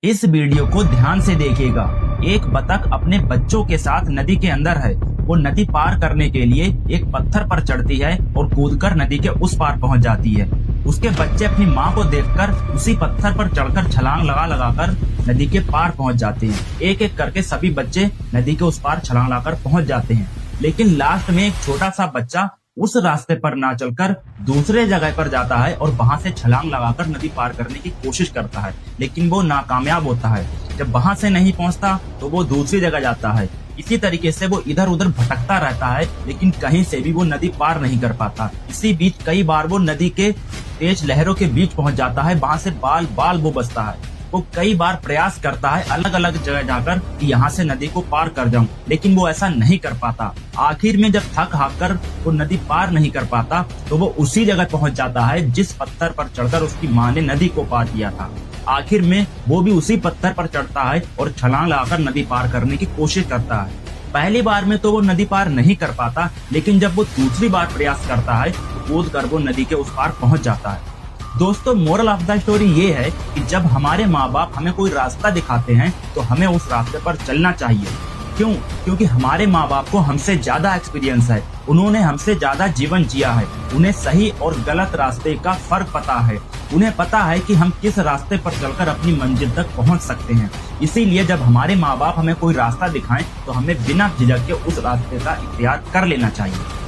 इस वीडियो को ध्यान से देखिएगा। एक बतख अपने बच्चों के साथ नदी के अंदर है। वो नदी पार करने के लिए एक पत्थर पर चढ़ती है और कूदकर नदी के उस पार पहुंच जाती है। उसके बच्चे अपनी माँ को देखकर उसी पत्थर पर चढ़कर छलांग लगा लगाकर नदी के पार पहुंच जाते हैं। एक एक करके सभी बच्चे नदी के उस पार छलांग लगाकर पहुंच जाते हैं, लेकिन लास्ट में एक छोटा सा बच्चा उस रास्ते पर ना चलकर दूसरे जगह पर जाता है और वहां से छलांग लगाकर नदी पार करने की कोशिश करता है, लेकिन वो नाकामयाब होता है। जब वहां से नहीं पहुंचता तो वो दूसरी जगह जाता है। इसी तरीके से वो इधर उधर भटकता रहता है, लेकिन कहीं से भी वो नदी पार नहीं कर पाता। इसी बीच कई बार वो नदी के तेज लहरों के बीच पहुंच जाता है। वहां से बाल बाल वो बचता है। वो कई बार प्रयास करता है अलग अलग जगह जाकर कि यहाँ से नदी को पार कर जाऊं, लेकिन वो ऐसा नहीं कर पाता। आखिर में जब थक हार कर वो नदी पार नहीं कर पाता तो वो उसी जगह पहुंच जाता है जिस पत्थर पर चढ़कर उसकी माँ ने नदी को पार किया था। आखिर में वो भी उसी पत्थर पर चढ़ता है और छलांग लगाकर नदी पार करने की कोशिश करता है। पहली बार में तो वो नदी पार नहीं कर पाता, लेकिन जब वो दूसरी बार प्रयास करता है तो कूद कर वो नदी के उस पार पहुंच जाता है। दोस्तों, मोरल ऑफ द स्टोरी ये है कि जब हमारे माँ बाप हमें कोई रास्ता दिखाते हैं तो हमें उस रास्ते पर चलना चाहिए। क्यों? क्योंकि हमारे माँ बाप को हमसे ज्यादा एक्सपीरियंस है। उन्होंने हमसे ज्यादा जीवन जिया है। उन्हें सही और गलत रास्ते का फर्क पता है। उन्हें पता है कि हम किस रास्ते पर चलकर अपनी मंजिल तक पहुंच सकते हैं। इसीलिए जब हमारे माँ बाप हमें कोई रास्ता दिखाएं तो हमें बिना झिझक के उस रास्ते का इख्तियार कर लेना चाहिए।